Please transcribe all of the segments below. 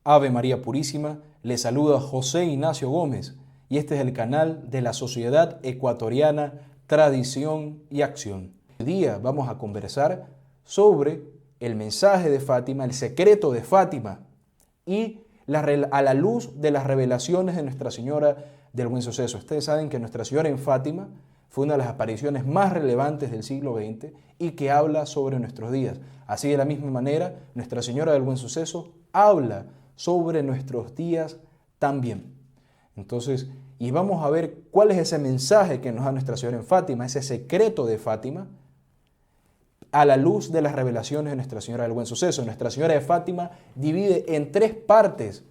Ave María Purísima, le saluda José Ignacio Gómez y este es el canal de la Sociedad Ecuatoriana Tradición y Acción. Hoy día vamos a conversar sobre el mensaje de Fátima, el secreto de Fátima y a la luz de las revelaciones de Nuestra Señora del Buen Suceso. Ustedes saben que Nuestra Señora en Fátima fue una de las apariciones más relevantes del siglo XX y que habla sobre nuestros días. Así de la misma manera, Nuestra Señora del Buen Suceso habla sobre nuestros días también. Entonces, y vamos a ver cuál es ese mensaje que nos da Nuestra Señora en Fátima, ese secreto de Fátima, a la luz de las revelaciones de Nuestra Señora del Buen Suceso. Nuestra Señora de Fátima divide en 3 partes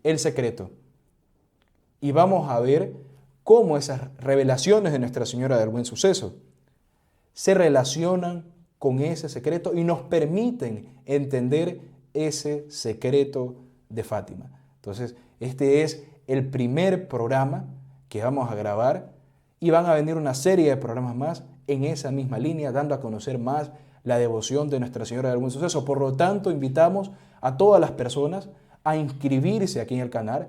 el secreto. Y vamos a ver cómo esas revelaciones de Nuestra Señora del Buen Suceso se relacionan con ese secreto y nos permiten entender ese secreto de Fátima. Entonces, este es el primer programa que vamos a grabar y van a venir una serie de programas más en esa misma línea, dando a conocer más la devoción de Nuestra Señora del Buen Suceso. Por lo tanto, invitamos a todas las personas a inscribirse aquí en el canal,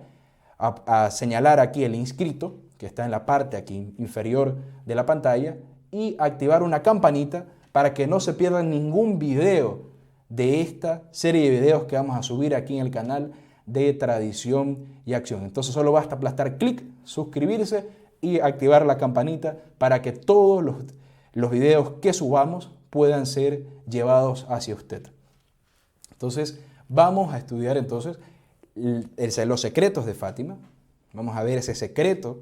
a señalar aquí el inscrito, que está en la parte aquí inferior de la pantalla, y activar una campanita para que no se pierdan ningún video de esta serie de videos que vamos a subir aquí en el canal de Tradición y Acción. Entonces solo basta aplastar clic, suscribirse y activar la campanita para que todos los videos que subamos puedan ser llevados hacia usted. Entonces vamos a estudiar entonces los secretos de Fátima. Vamos a ver ese secreto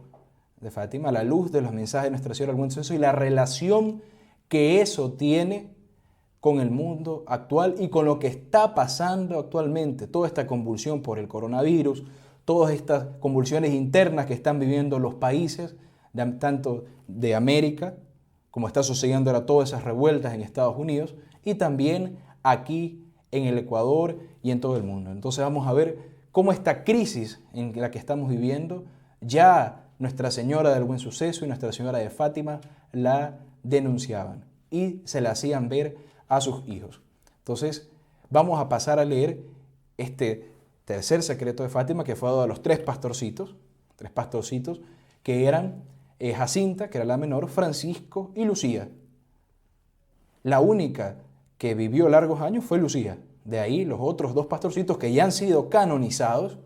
de Fátima a la luz de los mensajes de Nuestra Señora del Buen Suceso y la relación que eso tiene con el mundo actual y con lo que está pasando actualmente. Toda esta convulsión por el coronavirus, todas estas convulsiones internas que están viviendo los países, tanto de América, como está sucediendo ahora todas esas revueltas en Estados Unidos, y también aquí en el Ecuador y en todo el mundo. Entonces vamos a ver cómo esta crisis en la que estamos viviendo, ya Nuestra Señora del Buen Suceso y Nuestra Señora de Fátima la denunciaban y se la hacían ver a sus hijos. Entonces vamos a pasar a leer este tercer secreto de Fátima que fue dado a los 3 pastorcitos que eran Jacinta, que era la menor, Francisco y Lucía. La única que vivió largos años fue Lucía. De ahí los otros 2 pastorcitos que ya han sido canonizados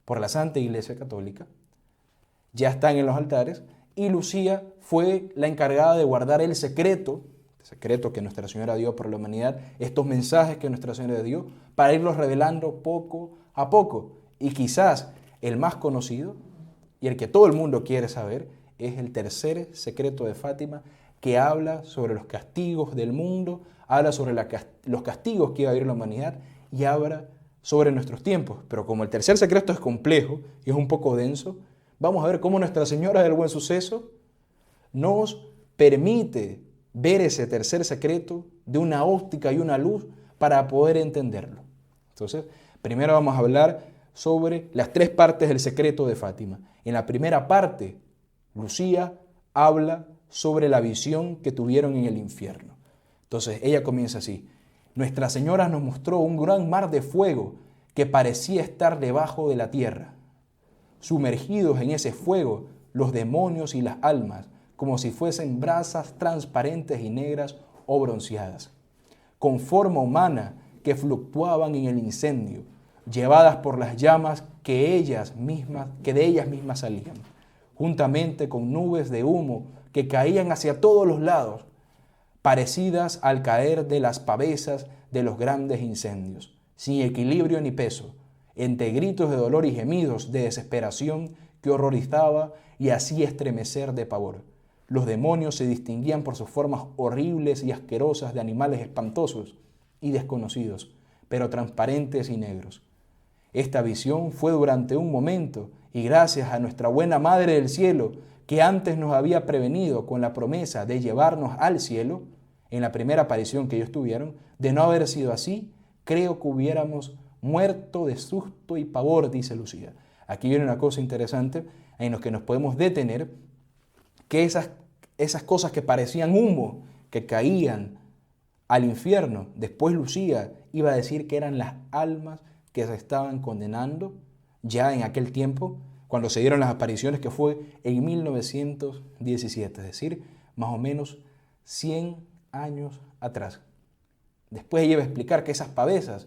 por la Santa Iglesia Católica, ya están en los altares, y Lucía fue la encargada de guardar el secreto que Nuestra Señora dio por la humanidad, estos mensajes que Nuestra Señora dio, para irlos revelando poco a poco. Y quizás el más conocido y el que todo el mundo quiere saber es el tercer secreto de Fátima, que habla sobre los castigos del mundo, habla sobre los castigos que iba a vivir la humanidad y habla sobre nuestros tiempos. Pero como el tercer secreto es complejo y es un poco denso, vamos a ver cómo Nuestra Señora del Buen Suceso nos permite ver ese tercer secreto de una óptica y una luz para poder entenderlo. Entonces, primero vamos a hablar sobre las 3 partes del secreto de Fátima. En la primera parte, Lucía habla sobre la visión que tuvieron en el infierno. Entonces, ella comienza así: Nuestra Señora nos mostró un gran mar de fuego que parecía estar debajo de la tierra. Sumergidos en ese fuego, los demonios y las almas, como si fuesen brasas transparentes y negras o bronceadas, con forma humana que fluctuaban en el incendio, llevadas por las llamas que de ellas mismas salían, juntamente con nubes de humo que caían hacia todos los lados, parecidas al caer de las pavesas de los grandes incendios, sin equilibrio ni peso, entre gritos de dolor y gemidos de desesperación que horrorizaba y hacía estremecer de pavor. Los demonios se distinguían por sus formas horribles y asquerosas de animales espantosos y desconocidos, pero transparentes y negros. Esta visión fue durante un momento y gracias a nuestra buena Madre del Cielo, que antes nos había prevenido con la promesa de llevarnos al cielo, en la primera aparición que ellos tuvieron, de no haber sido así, creo que hubiéramos muerto de susto y pavor, dice Lucía. Aquí viene una cosa interesante en la que nos podemos detener, que esas cosas que parecían humo, que caían al infierno, después Lucía iba a decir que eran las almas que se estaban condenando ya en aquel tiempo, cuando se dieron las apariciones, que fue en 1917, es decir, más o menos 100 años atrás. Después ella iba a explicar que esas pavesas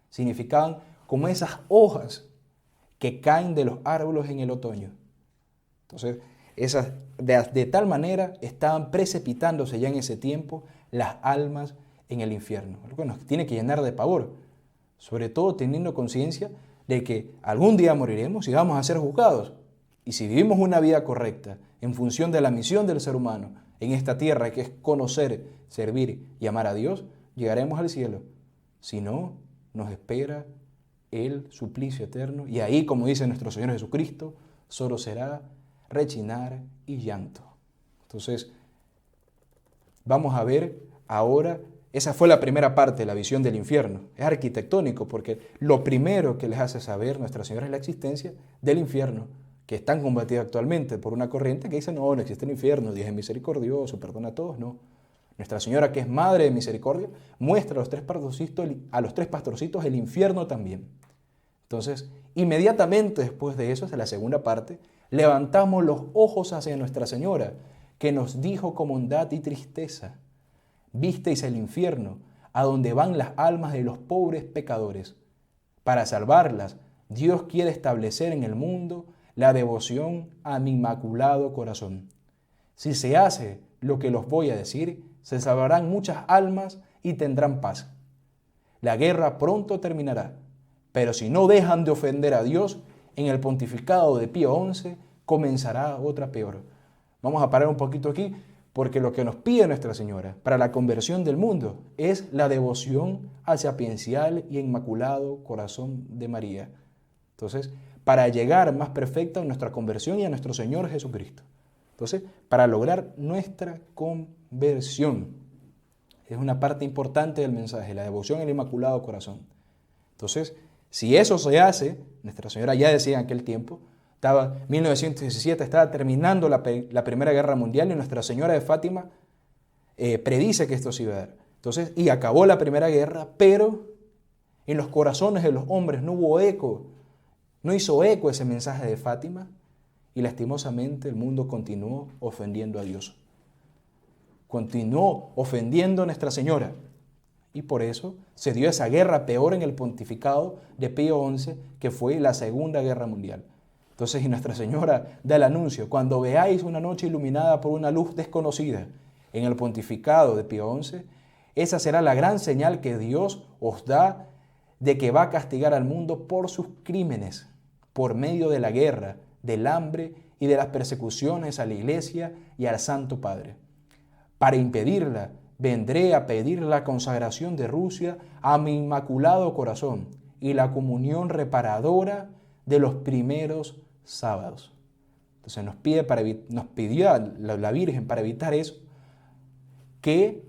significaban como esas hojas que caen de los árboles en el otoño. Entonces, esas, de tal manera estaban precipitándose ya en ese tiempo las almas en el infierno. Lo que nos tiene que llenar de pavor, sobre todo teniendo conciencia de que algún día moriremos y vamos a ser juzgados. Y si vivimos una vida correcta en función de la misión del ser humano en esta tierra, que es conocer, servir y amar a Dios, llegaremos al cielo. Si no, nos espera el suplicio eterno, y ahí, como dice nuestro Señor Jesucristo, solo será rechinar y llanto. Entonces, vamos a ver ahora, esa fue la primera parte de la visión del infierno. Es arquitectónico porque lo primero que les hace saber Nuestra Señora es la existencia del infierno, que es tan combatido actualmente por una corriente que dice, no existe el infierno, Dios es misericordioso, perdona a todos, no. Nuestra Señora, que es Madre de Misericordia, muestra a los tres pastorcitos el infierno también. Entonces, inmediatamente después de eso, es la segunda parte, levantamos los ojos hacia Nuestra Señora, que nos dijo con bondad y tristeza, visteis el infierno, a donde van las almas de los pobres pecadores. Para salvarlas, Dios quiere establecer en el mundo la devoción a mi inmaculado corazón. Si se hace lo que los voy a decir, se salvarán muchas almas y tendrán paz. La guerra pronto terminará, pero si no dejan de ofender a Dios, en el pontificado de Pío XI comenzará otra peor. Vamos a parar un poquito aquí, porque lo que nos pide Nuestra Señora para la conversión del mundo es la devoción al sapiencial y inmaculado corazón de María. Entonces, para llegar más perfecta a nuestra conversión y a nuestro Señor Jesucristo. Entonces, para lograr nuestra conversión. Es una parte importante del mensaje, la devoción al Inmaculado Corazón. Entonces, si eso se hace, Nuestra Señora ya decía en aquel tiempo, 1917 estaba terminando la Primera Guerra Mundial y Nuestra Señora de Fátima predice que esto se iba a dar. Entonces, y acabó la Primera Guerra, pero en los corazones de los hombres no hubo eco, no hizo eco ese mensaje de Fátima, y lastimosamente el mundo continuó ofendiendo a Dios. Continuó ofendiendo a Nuestra Señora. Y por eso se dio esa guerra peor en el pontificado de Pío XI, que fue la Segunda Guerra Mundial. Entonces, y Nuestra Señora da el anuncio, cuando veáis una noche iluminada por una luz desconocida en el pontificado de Pío XI, esa será la gran señal que Dios os da de que va a castigar al mundo por sus crímenes, por medio de la guerra, del hambre y de las persecuciones a la Iglesia y al Santo Padre. Para impedirla, vendré a pedir la consagración de Rusia a mi inmaculado corazón y la comunión reparadora de los primeros sábados. Entonces nos pidió la Virgen para evitar eso, que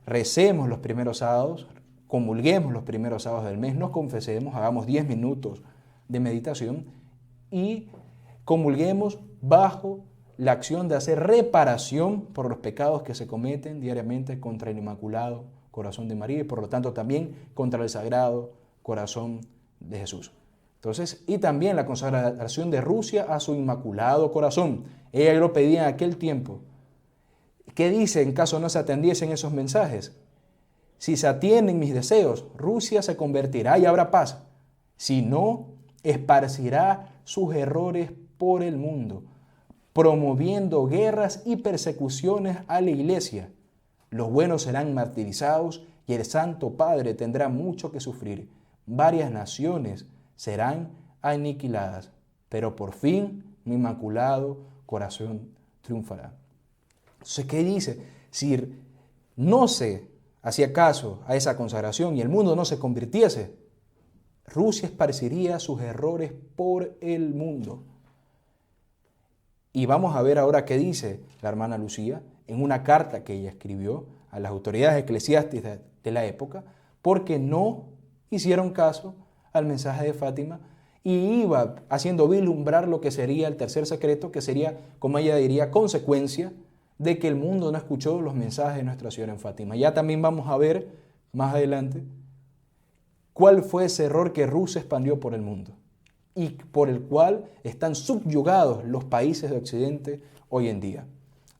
recemos los primeros sábados, comulguemos los primeros sábados del mes, nos confesemos, hagamos 10 minutos de meditación y comulguemos bajo la acción de hacer reparación por los pecados que se cometen diariamente contra el Inmaculado Corazón de María y por lo tanto también contra el Sagrado Corazón de Jesús. Entonces, y también la consagración de Rusia a su Inmaculado Corazón. Ella lo pedía en aquel tiempo. ¿Qué dice en caso no se atendiesen esos mensajes? Si se atienden mis deseos, Rusia se convertirá y habrá paz. Si no, esparcirá sus errores por el mundo, promoviendo guerras y persecuciones a la Iglesia. Los buenos serán martirizados y el Santo Padre tendrá mucho que sufrir. Varias naciones serán aniquiladas, pero por fin mi Inmaculado Corazón triunfará. Entonces, ¿qué dice? Si no se hacía caso a esa consagración y el mundo no se convirtiese, Rusia esparciría sus errores por el mundo. Y vamos a ver ahora qué dice la hermana Lucía en una carta que ella escribió a las autoridades eclesiásticas de la época, porque no hicieron caso al mensaje de Fátima y iba haciendo vislumbrar lo que sería el tercer secreto, que sería, como ella diría, consecuencia de que el mundo no escuchó los mensajes de Nuestra Señora en Fátima. Ya también vamos a ver más adelante cuál fue ese error que Rusia expandió por el mundo y por el cual están subyugados los países de Occidente hoy en día.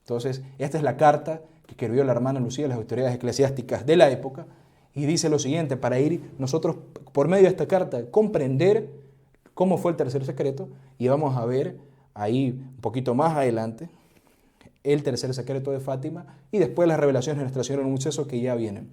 Entonces, esta es la carta que escribió la hermana Lucía a las autoridades eclesiásticas de la época y dice lo siguiente, para ir nosotros por medio de esta carta comprender cómo fue el tercer secreto, y vamos a ver ahí un poquito más adelante el tercer secreto de Fátima y después las revelaciones de Nuestra Señora en un suceso que ya vienen.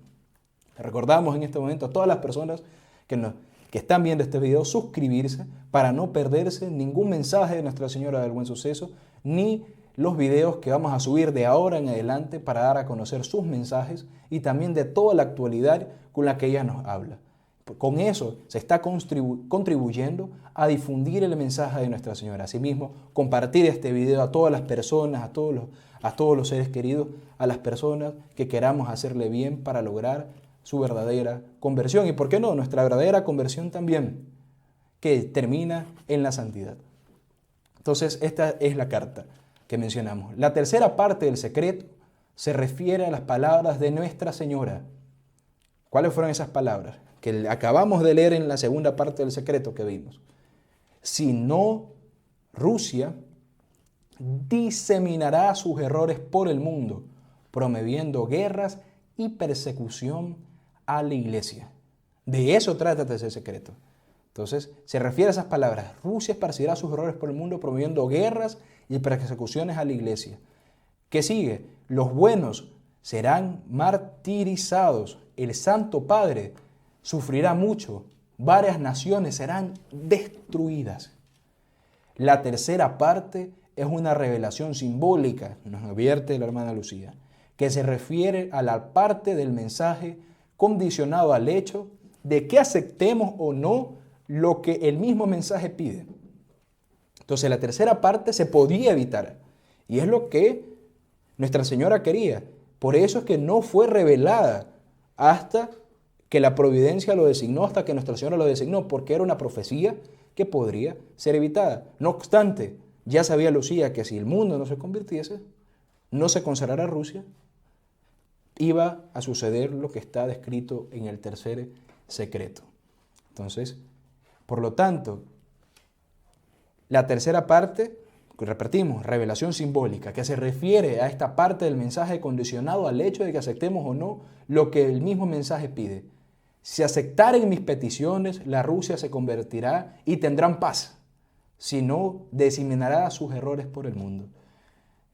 Recordamos en este momento a todas las personas que están viendo este video suscribirse para no perderse ningún mensaje de Nuestra Señora del Buen Suceso, ni los videos que vamos a subir de ahora en adelante para dar a conocer sus mensajes y también de toda la actualidad con la que ella nos habla. Con eso se está contribuyendo a difundir el mensaje de Nuestra Señora. Asimismo, compartir este video a todas las personas, a todos los seres queridos, a las personas que queramos hacerle bien para lograr su verdadera conversión. Y por qué no, nuestra verdadera conversión también, que termina en la santidad. Entonces, esta es la carta que mencionamos. La tercera parte del secreto se refiere a las palabras de Nuestra Señora. ¿Cuáles fueron esas palabras? Que acabamos de leer en la segunda parte del secreto que vimos. Si no, Rusia diseminará sus errores por el mundo, promoviendo guerras y persecución a la iglesia. De eso trata ese secreto. Entonces, se refiere a esas palabras. Rusia esparcirá sus errores por el mundo, promoviendo guerras y persecuciones a la iglesia. ¿Qué sigue? Los buenos serán martirizados. El Santo Padre sufrirá mucho. Varias naciones serán destruidas. La tercera parte es una revelación simbólica, nos advierte la hermana Lucía, que se refiere a la parte del mensaje condicionado al hecho de que aceptemos o no lo que el mismo mensaje pide. Entonces la tercera parte se podía evitar y es lo que Nuestra Señora quería. Por eso es que no fue revelada hasta que la providencia lo designó, hasta que Nuestra Señora lo designó, porque era una profecía que podría ser evitada. No obstante, ya sabía Lucía que si el mundo no se convirtiese, no se consagrara Rusia, iba a suceder lo que está descrito en el tercer secreto. Entonces, por lo tanto, la tercera parte, repetimos, revelación simbólica, que se refiere a esta parte del mensaje condicionado al hecho de que aceptemos o no lo que el mismo mensaje pide. Si aceptaren mis peticiones, la Rusia se convertirá y tendrán paz. Si no, diseminará sus errores por el mundo.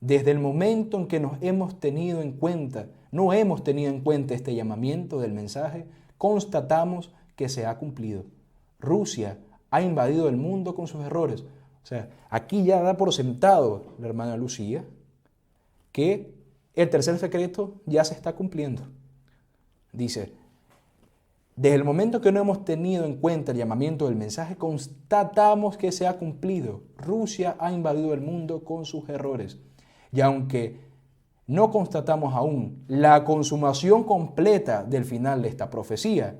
Desde el momento en que no hemos tenido en cuenta este llamamiento del mensaje, constatamos que se ha cumplido. Rusia ha invadido el mundo con sus errores. O sea, aquí ya da por sentado la hermana Lucía que el tercer secreto ya se está cumpliendo. Dice, desde el momento que no hemos tenido en cuenta el llamamiento del mensaje, constatamos que se ha cumplido. Rusia ha invadido el mundo con sus errores. Y aunque no constatamos aún la consumación completa del final de esta profecía,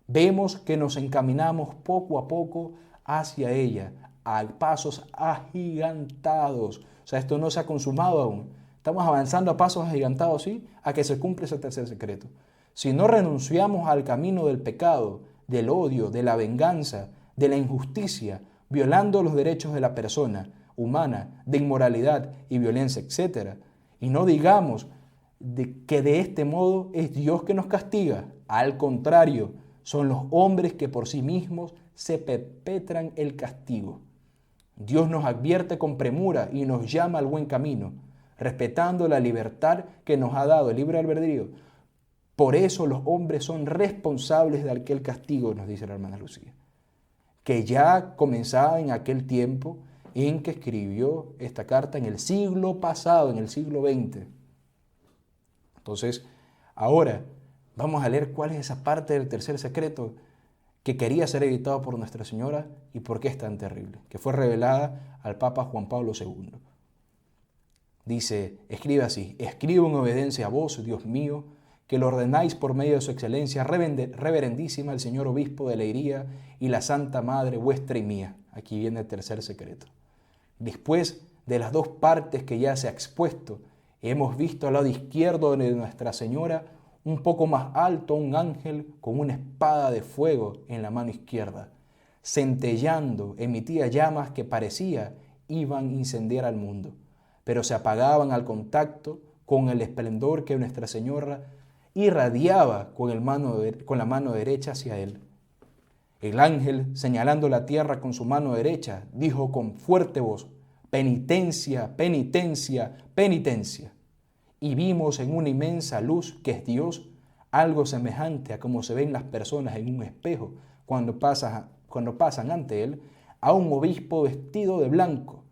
vemos que nos encaminamos poco a poco hacia ella, a pasos agigantados. O sea, esto no se ha consumado aún. Estamos avanzando a pasos agigantados, ¿sí? A que se cumpla ese tercer secreto. Si no renunciamos al camino del pecado, del odio, de la venganza, de la injusticia, violando los derechos de la persona humana, de inmoralidad y violencia, etc., y no digamos que de este modo es Dios que nos castiga. Al contrario, son los hombres que por sí mismos se perpetran el castigo. Dios nos advierte con premura y nos llama al buen camino, respetando la libertad que nos ha dado el libre albedrío. Por eso los hombres son responsables de aquel castigo, nos dice la hermana Lucía, que ya comenzaba en aquel tiempo en que escribió esta carta en el siglo pasado, en el siglo XX. Entonces, ahora vamos a leer cuál es esa parte del tercer secreto que quería ser editado por Nuestra Señora y por qué es tan terrible, que fue revelada al Papa Juan Pablo II. Dice, escribe así, escribo en obediencia a vos, Dios mío, que lo ordenáis por medio de su excelencia reverendísima el señor obispo de Leiría y la Santa Madre vuestra y mía. Aquí viene el tercer secreto. Después de las dos partes que ya se ha expuesto, hemos visto al lado izquierdo de Nuestra Señora un poco más alto, un ángel con una espada de fuego en la mano izquierda. Centellando, emitía llamas que parecía iban a incendiar al mundo, pero se apagaban al contacto con el esplendor que Nuestra Señora irradiaba con la mano derecha hacia él. El ángel, señalando la tierra con su mano derecha, dijo con fuerte voz: penitencia, penitencia, penitencia. Y vimos en una inmensa luz, que es Dios, algo semejante a como se ven las personas en un espejo cuando pasan ante él, a un obispo vestido de blanco.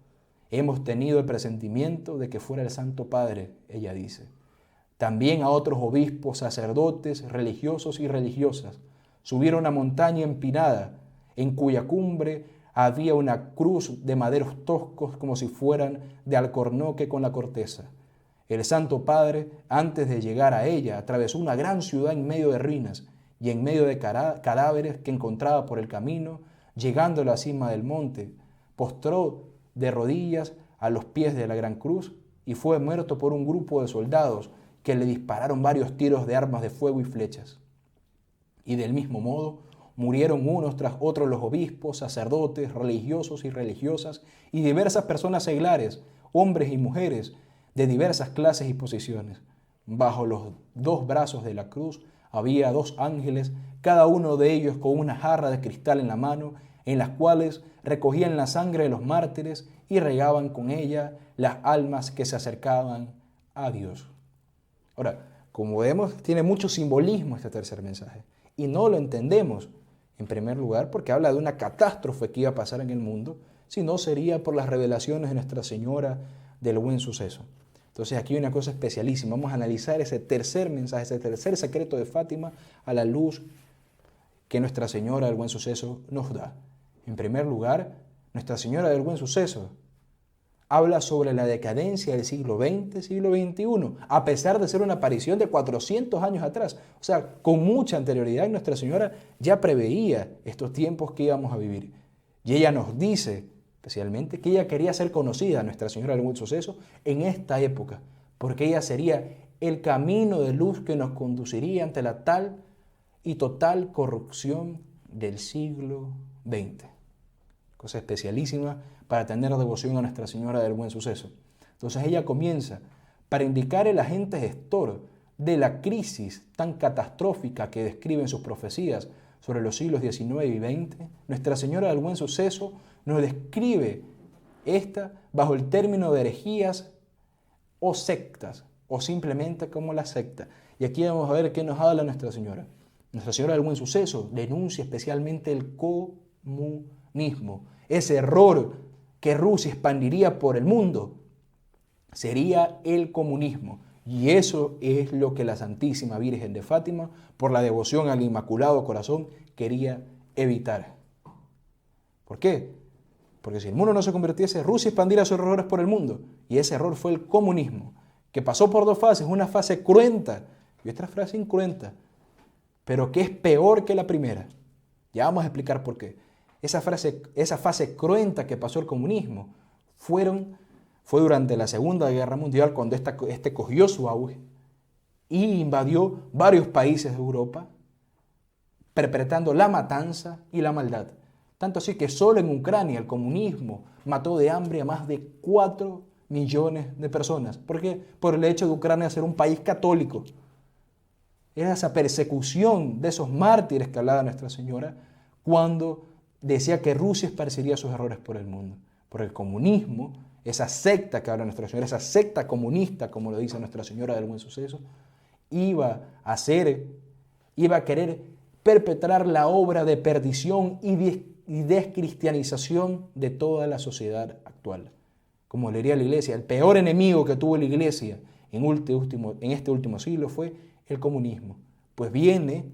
Hemos tenido el presentimiento de que fuera el Santo Padre, ella dice. También a otros obispos, sacerdotes, religiosos y religiosas. Subieron a una montaña empinada, en cuya cumbre había una cruz de maderos toscos como si fueran de alcornoque con la corteza. El Santo Padre, antes de llegar a ella, atravesó una gran ciudad en medio de ruinas y en medio de cadáveres que encontraba por el camino. Llegando a la cima del monte, postró de rodillas a los pies de la gran cruz y fue muerto por un grupo de soldados que le dispararon varios tiros de armas de fuego y flechas. Y del mismo modo murieron unos tras otros los obispos, sacerdotes, religiosos y religiosas y diversas personas seglares, hombres y mujeres de diversas clases y posiciones. Bajo los dos brazos de la cruz había dos ángeles, cada uno de ellos con una jarra de cristal en la mano, en las cuales recogían la sangre de los mártires y regaban con ella las almas que se acercaban a Dios. Ahora, como vemos, tiene mucho simbolismo este tercer mensaje y no lo entendemos, en primer lugar, porque habla de una catástrofe que iba a pasar en el mundo, si no sería por las revelaciones de Nuestra Señora del Buen Suceso. Entonces aquí hay una cosa especialísima. Vamos a analizar ese tercer mensaje, ese tercer secreto de Fátima a la luz que Nuestra Señora del Buen Suceso nos da. En primer lugar, Nuestra Señora del Buen Suceso habla sobre la decadencia del siglo XX, siglo XXI, a pesar de ser una aparición de 400 años atrás. O sea, con mucha anterioridad Nuestra Señora ya preveía estos tiempos que íbamos a vivir. Y ella nos dice, especialmente, que ella quería ser conocida, Nuestra Señora del Buen Suceso, en esta época, porque ella sería el camino de luz que nos conduciría ante la tal y total corrupción del siglo XX. Cosa especialísima para tener devoción a Nuestra Señora del Buen Suceso. Entonces ella comienza para indicar el agente gestor de la crisis tan catastrófica que describen sus profecías sobre los siglos XIX y XX. Nuestra Señora del Buen Suceso nos describe esta bajo el término de herejías o sectas, o simplemente como la secta. Y aquí vamos a ver qué nos habla Nuestra Señora. Nuestra Señora del Buen Suceso denuncia especialmente el comunismo, ese error que Rusia expandiría por el mundo. Sería el comunismo. Y eso es lo que la Santísima Virgen de Fátima, por la devoción al Inmaculado Corazón, quería evitar. ¿Por qué? Porque si el mundo no se convirtiese, Rusia expandiría sus errores por el mundo. Y ese error fue el comunismo, que pasó por dos fases, una fase cruenta y otra fase incruenta, pero que es peor que la primera. Ya vamos a explicar por qué. Esa fase cruenta que pasó el comunismo fue durante la Segunda Guerra Mundial, cuando este cogió su auge y invadió varios países de Europa, perpetrando la matanza y la maldad. Tanto así que solo en Ucrania el comunismo mató de hambre a más de 4 millones de personas. ¿Por qué? Por el hecho de Ucrania ser un país católico. Era esa persecución de esos mártires que hablaba Nuestra Señora cuando decía que Rusia esparciría sus errores por el mundo. Por el comunismo, esa secta que habla Nuestra Señora, esa secta comunista, como lo dice Nuestra Señora del Buen Suceso, iba a querer perpetrar la obra de perdición y descristianización de toda la sociedad actual. Como le diría la Iglesia, el peor enemigo que tuvo la Iglesia en este último siglo fue el comunismo. Pues viene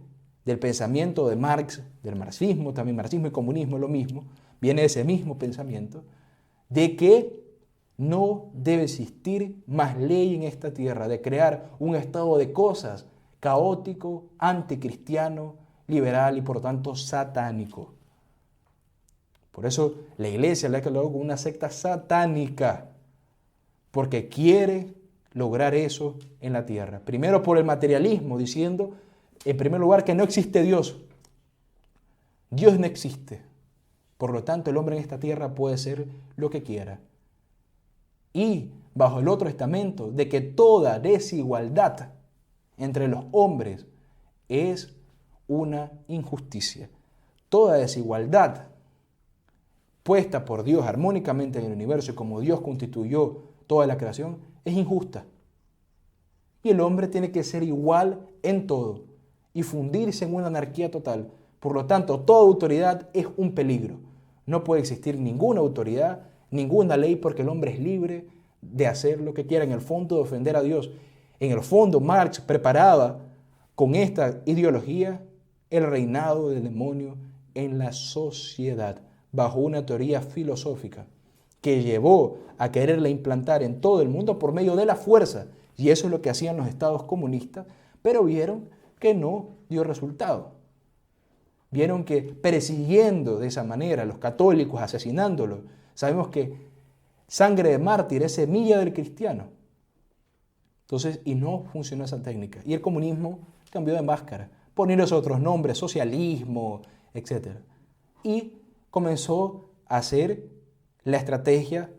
del pensamiento de Marx, del marxismo, también marxismo y comunismo es lo mismo, viene ese mismo pensamiento de que no debe existir más ley en esta tierra, de crear un estado de cosas caótico, anticristiano, liberal y por tanto satánico. Por eso la Iglesia le ha catalogado como una secta satánica, porque quiere lograr eso en la tierra. Primero por el materialismo, diciendo, en primer lugar, que no existe Dios. Dios no existe. Por lo tanto, el hombre en esta tierra puede ser lo que quiera. Y bajo el otro estamento de que toda desigualdad entre los hombres es una injusticia. Toda desigualdad puesta por Dios armónicamente en el universo y como Dios constituyó toda la creación es injusta. Y el hombre tiene que ser igual en todo y fundirse en una anarquía total. Por lo tanto, toda autoridad es un peligro. No puede existir ninguna autoridad, ninguna ley, porque el hombre es libre de hacer lo que quiera, en el fondo de ofender a Dios. En el fondo, Marx preparaba con esta ideología el reinado del demonio en la sociedad, bajo una teoría filosófica que llevó a quererla implantar en todo el mundo por medio de la fuerza. Y eso es lo que hacían los estados comunistas, pero vieron que no dio resultado. Vieron que persiguiendo de esa manera a los católicos, asesinándolos, sabemos que sangre de mártir es semilla del cristiano. Entonces, y no funcionó esa técnica. Y el comunismo cambió de máscara, poniéndose otros nombres, socialismo, etc. Y comenzó a hacer la estrategia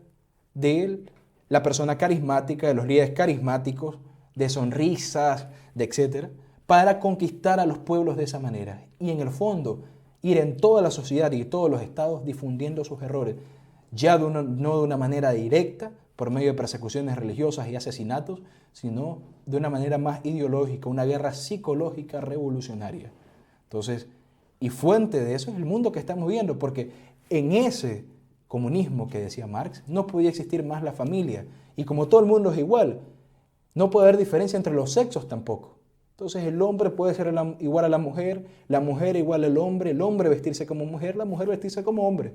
de la persona carismática, de los líderes carismáticos, de sonrisas, de etc., para conquistar a los pueblos de esa manera. Y en el fondo, ir en toda la sociedad y todos los estados difundiendo sus errores, ya no de una manera directa, por medio de persecuciones religiosas y asesinatos, sino de una manera más ideológica, una guerra psicológica revolucionaria. Entonces, y fuente de eso es el mundo que estamos viendo, porque en ese comunismo que decía Marx, no podía existir más la familia. Y como todo el mundo es igual, no puede haber diferencia entre los sexos tampoco. Entonces el hombre puede ser igual a la mujer igual al hombre, el hombre vestirse como mujer, la mujer vestirse como hombre.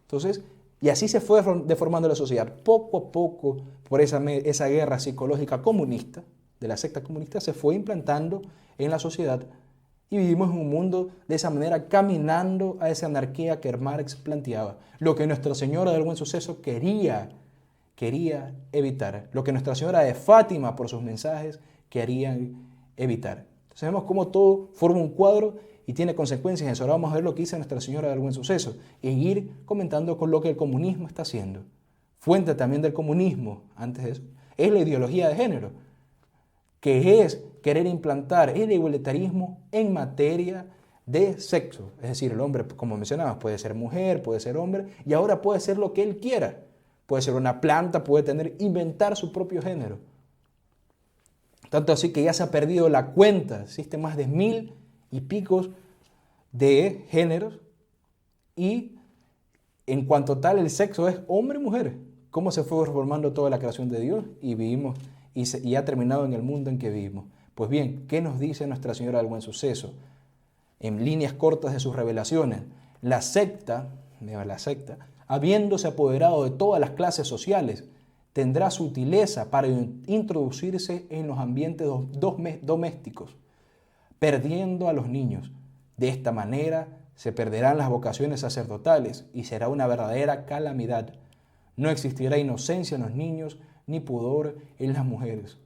Entonces, y así se fue deformando la sociedad. Poco a poco, por esa guerra psicológica comunista, de la secta comunista, se fue implantando en la sociedad y vivimos en un mundo de esa manera, caminando a esa anarquía que Marx planteaba. Lo que Nuestra Señora del Buen Suceso quería evitar. Lo que Nuestra Señora de Fátima, por sus mensajes, querían evitar. Entonces vemos cómo todo forma un cuadro y tiene consecuencias. Eso ahora vamos a ver lo que dice Nuestra Señora del Buen Suceso y ir comentando con lo que el comunismo está haciendo. Fuente también del comunismo, antes de eso, es la ideología de género, que es querer implantar el igualitarismo en materia de sexo. Es decir, el hombre, como mencionabas, puede ser mujer, puede ser hombre, y ahora puede ser lo que él quiera. Puede ser una planta, puede inventar su propio género. Tanto así que ya se ha perdido la cuenta, existen más de 1000 y picos de géneros, y en cuanto tal el sexo es hombre y mujer. Cómo se fue formando toda la creación de Dios y vivimos y ha terminado en el mundo en que vivimos. Pues bien, ¿qué nos dice Nuestra Señora del Buen Suceso? En líneas cortas de sus revelaciones, la secta, habiéndose apoderado de todas las clases sociales, tendrá sutileza para introducirse en los ambientes domésticos, perdiendo a los niños. De esta manera se perderán las vocaciones sacerdotales y será una verdadera calamidad. No existirá inocencia en los niños ni pudor en las mujeres.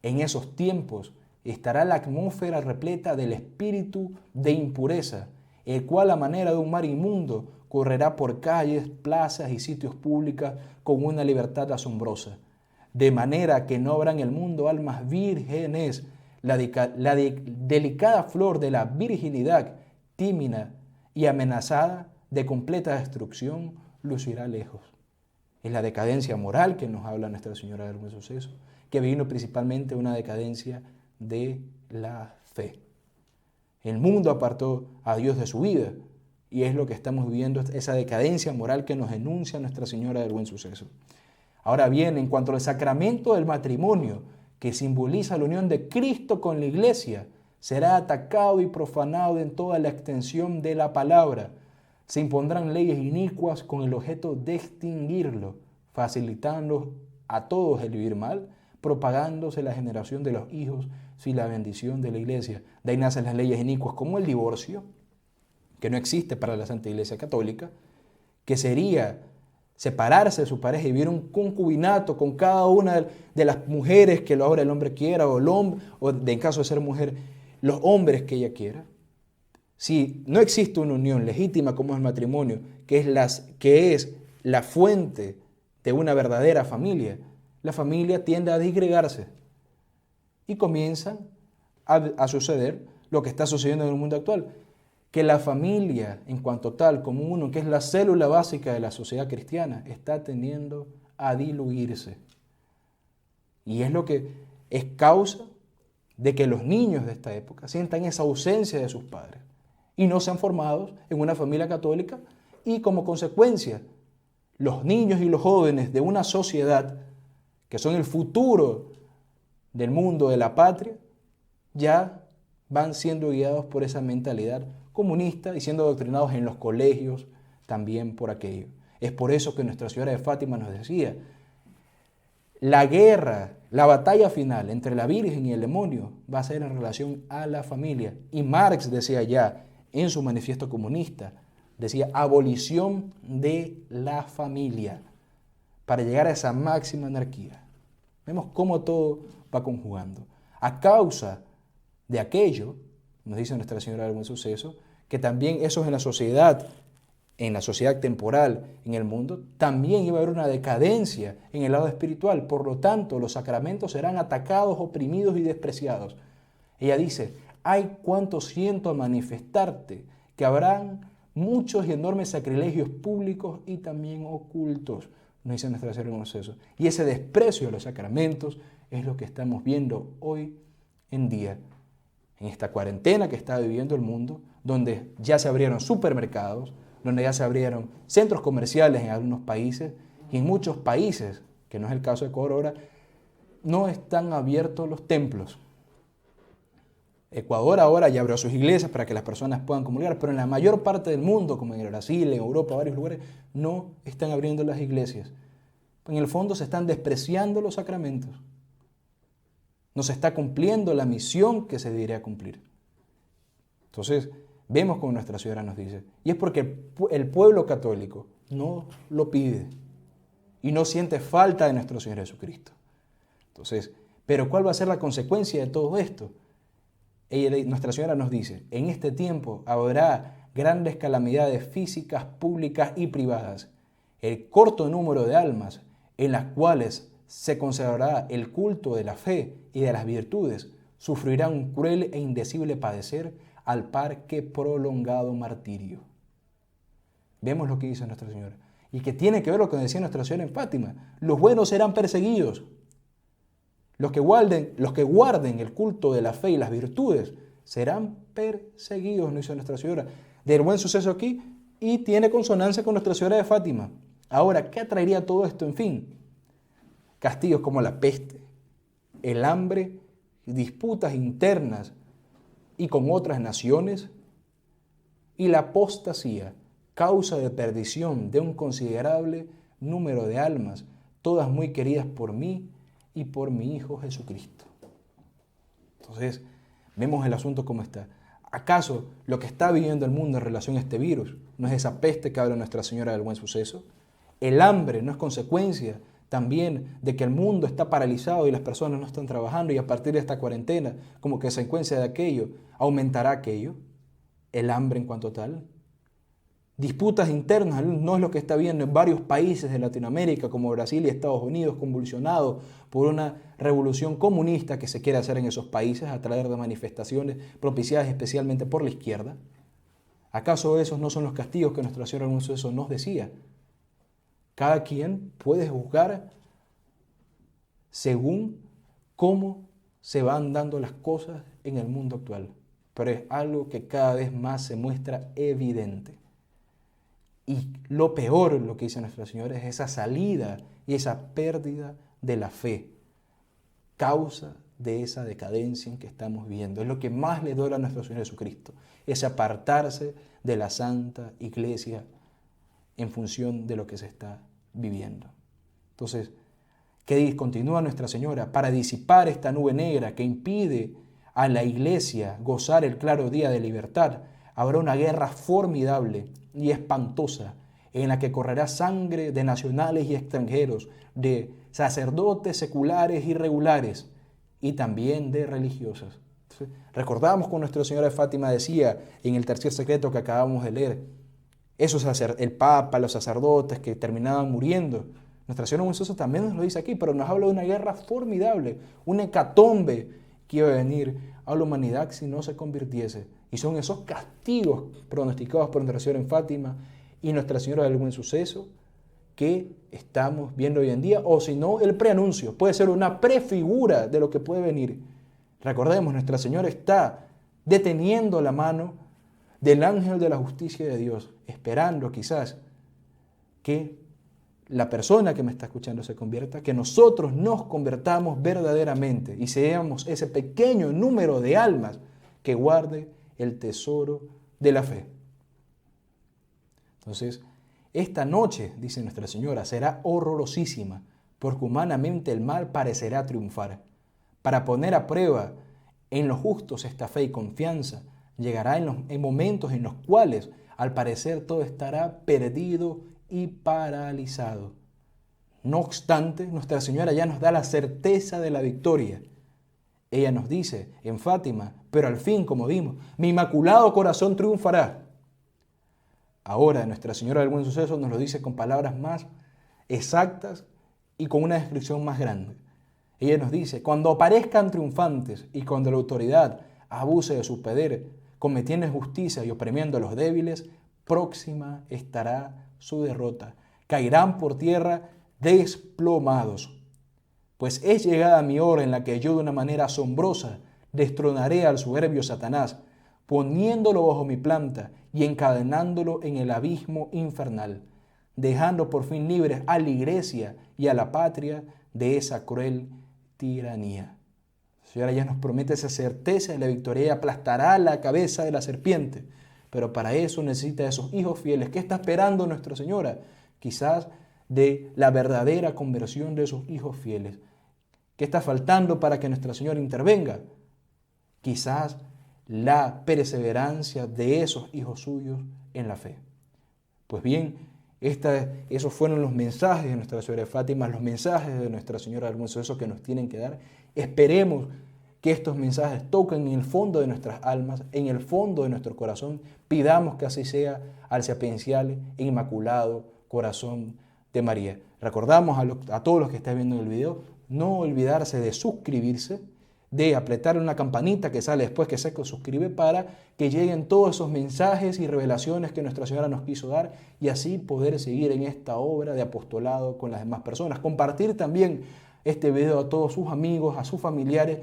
En esos tiempos estará la atmósfera repleta del espíritu de impureza, el cual a manera de un mar inmundo correrá por calles, plazas y sitios públicos con una libertad asombrosa, de manera que no habrá en el mundo almas vírgenes. La delicada flor de la virginidad, tímida y amenazada de completa destrucción, lucirá lejos. Es la decadencia moral que nos habla Nuestra Señora del Buen Suceso, que vino principalmente una decadencia de la fe. El mundo apartó a Dios de su vida y es lo que estamos viviendo, esa decadencia moral que nos enuncia Nuestra Señora del Buen Suceso. Ahora bien, en cuanto al sacramento del matrimonio, que simboliza la unión de Cristo con la Iglesia, será atacado y profanado en toda la extensión de la palabra. Se impondrán leyes inicuas con el objeto de extinguirlo, facilitando a todos el vivir mal, propagándose la generación de los hijos sin la bendición de la Iglesia. De ahí nacen las leyes inicuas como el divorcio, que no existe para la Santa Iglesia Católica, que sería separarse de su pareja y vivir un concubinato con cada una de las mujeres que ahora el hombre quiera, o el hombre, o en caso de ser mujer, los hombres que ella quiera. Si no existe una unión legítima como es el matrimonio, que es la fuente de una verdadera familia, la familia tiende a disgregarse y comienza a suceder lo que está sucediendo en el mundo actual, que la familia en cuanto tal, como uno que es la célula básica de la sociedad cristiana, está tendiendo a diluirse. Y es lo que es causa de que los niños de esta época sientan esa ausencia de sus padres y no sean formados en una familia católica, y como consecuencia los niños y los jóvenes de una sociedad que son el futuro del mundo, de la patria, ya van siendo guiados por esa mentalidad comunista y siendo adoctrinados en los colegios también por aquello. Es por eso que Nuestra Señora de Fátima nos decía, la guerra, la batalla final entre la Virgen y el demonio va a ser en relación a la familia. Y Marx decía ya en su manifiesto comunista, decía abolición de la familia para llegar a esa máxima anarquía. Vemos cómo todo va conjugando. A causa de aquello, nos dice Nuestra Señora del Buen Suceso, que también eso es en la sociedad temporal, en el mundo, también iba a haber una decadencia en el lado espiritual. Por lo tanto, los sacramentos serán atacados, oprimidos y despreciados. Ella dice, hay cuanto siento manifestarte, que habrán muchos y enormes sacrilegios públicos y también ocultos, nos dice Nuestra Señora del Buen Suceso. Y ese desprecio de los sacramentos es lo que estamos viendo hoy en día, en esta cuarentena que está viviendo el mundo, donde ya se abrieron supermercados, donde ya se abrieron centros comerciales en algunos países, y en muchos países, que no es el caso de Ecuador ahora, no están abiertos los templos. Ecuador ahora ya abrió sus iglesias para que las personas puedan comulgar, pero en la mayor parte del mundo, como en Brasil, en Europa, varios lugares, no están abriendo las iglesias. En el fondo se están despreciando los sacramentos. No se está cumpliendo la misión que se debería cumplir. Entonces, vemos como Nuestra Señora nos dice, y es porque el pueblo católico no lo pide y no siente falta de nuestro Señor Jesucristo. Entonces, pero ¿cuál va a ser la consecuencia de todo esto? Nuestra Señora nos dice, en este tiempo habrá grandes calamidades físicas, públicas y privadas. El corto número de almas en las cuales se conservará el culto de la fe y de las virtudes sufrirá un cruel e indecible padecer al par que prolongado martirio. Vemos lo que dice Nuestra Señora. Y que tiene que ver lo que decía Nuestra Señora en Fátima. Los buenos serán perseguidos. Los que guarden el culto de la fe y las virtudes serán perseguidos, nos dice Nuestra Señora. Del Buen Suceso aquí, y tiene consonancia con Nuestra Señora de Fátima. Ahora, ¿qué atraería todo esto? En fin, castigos como la peste, el hambre, disputas internas y con otras naciones, y la apostasía, causa de perdición de un considerable número de almas, todas muy queridas por mí y por mi Hijo Jesucristo. Entonces, vemos el asunto como está. ¿Acaso lo que está viviendo el mundo en relación a este virus no es esa peste que habla Nuestra Señora del Buen Suceso? El hambre no es consecuencia también de que el mundo está paralizado y las personas no están trabajando, y a partir de esta cuarentena, como consecuencia de aquello, aumentará aquello, el hambre en cuanto tal. Disputas internas no es lo que está viendo en varios países de Latinoamérica, como Brasil y Estados Unidos, convulsionados por una revolución comunista que se quiere hacer en esos países a través de manifestaciones propiciadas especialmente por la izquierda. ¿Acaso esos no son los castigos que Nuestra Señora del Buen Suceso nos decía? Cada quien puede juzgar según cómo se van dando las cosas en el mundo actual, pero es algo que cada vez más se muestra evidente. Y lo peor, lo que dice Nuestra Señora, es esa salida y esa pérdida de la fe, causa de esa decadencia en que estamos viviendo. Es lo que más le duele a nuestro Señor Jesucristo, ese apartarse de la Santa Iglesia en función de lo que se está viviendo. Entonces, ¿qué continúa Nuestra Señora? Para disipar esta nube negra que impide a la Iglesia gozar el claro día de libertad, habrá una guerra formidable y espantosa en la que correrá sangre de nacionales y extranjeros, de sacerdotes seculares y regulares, y también de religiosas. Entonces, recordamos cuando Nuestra Señora de Fátima decía en el tercer secreto que acabamos de leer, el Papa, los sacerdotes que terminaban muriendo. Nuestra Señora Jesús también nos lo dice aquí, pero nos habla de una guerra formidable, una hecatombe que iba a venir a la humanidad si no se convirtiese. Y son esos castigos pronosticados por Nuestra Señora en Fátima y Nuestra Señora del Buen Suceso que estamos viendo hoy en día, o si no, el preanuncio. Puede ser una prefigura de lo que puede venir. Recordemos, Nuestra Señora está deteniendo la mano del ángel de la justicia de Dios, esperando quizás que la persona que me está escuchando se convierta, que nosotros nos convertamos verdaderamente y seamos ese pequeño número de almas que guarde el tesoro de la fe. Entonces, esta noche, dice Nuestra Señora, será horrorosísima, porque humanamente el mal parecerá triunfar. Para poner a prueba en los justos esta fe y confianza, llegará en momentos en los cuales, al parecer, todo estará perdido y paralizado. No obstante, Nuestra Señora ya nos da la certeza de la victoria. Ella nos dice en Fátima, pero al fin, como vimos, mi inmaculado corazón triunfará. Ahora Nuestra Señora del Buen Suceso nos lo dice con palabras más exactas y con una descripción más grande. Ella nos dice, cuando aparezcan triunfantes y cuando la autoridad abuse de su poder, cometiendo injusticia y oprimiendo a los débiles, próxima estará su derrota. Caerán por tierra desplomados. Pues es llegada mi hora en la que yo de una manera asombrosa destronaré al soberbio Satanás, poniéndolo bajo mi planta y encadenándolo en el abismo infernal, dejando por fin libres a la iglesia y a la patria de esa cruel tiranía. La Señora ya nos promete esa certeza de la victoria, aplastará la cabeza de la serpiente, pero para eso necesita de esos hijos fieles. ¿Qué está esperando Nuestra Señora? Quizás de la verdadera conversión de esos hijos fieles. ¿Qué está faltando para que Nuestra Señora intervenga? Quizás la perseverancia de esos hijos suyos en la fe. Pues bien, esos fueron los mensajes de Nuestra Señora de Fátima, los mensajes de Nuestra Señora del Buen Suceso que nos tienen que dar. Esperemos que estos mensajes toquen en el fondo de nuestras almas, en el fondo de nuestro corazón. Pidamos que así sea al sapiencial e inmaculado corazón de María. Recordamos a todos los que están viendo el video, no olvidarse de suscribirse, de apretar una campanita que sale después que se suscribe para que lleguen todos esos mensajes y revelaciones que Nuestra Señora nos quiso dar y así poder seguir en esta obra de apostolado con las demás personas. Compartir también este video a todos sus amigos, a sus familiares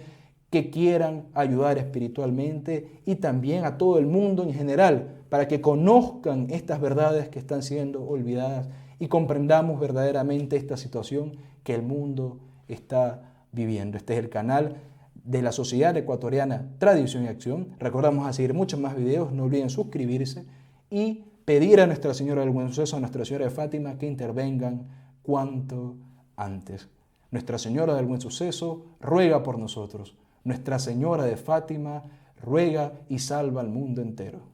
que quieran ayudar espiritualmente y también a todo el mundo en general para que conozcan estas verdades que están siendo olvidadas y comprendamos verdaderamente esta situación que el mundo está viviendo. Este es el canal de la Sociedad Ecuatoriana Tradición y Acción. Recordamos a seguir muchos más videos, no olviden suscribirse y pedir a Nuestra Señora del Buen Suceso, a Nuestra Señora de Fátima, que intervengan cuanto antes. Nuestra Señora del Buen Suceso ruega por nosotros. Nuestra Señora de Fátima ruega y salva al mundo entero.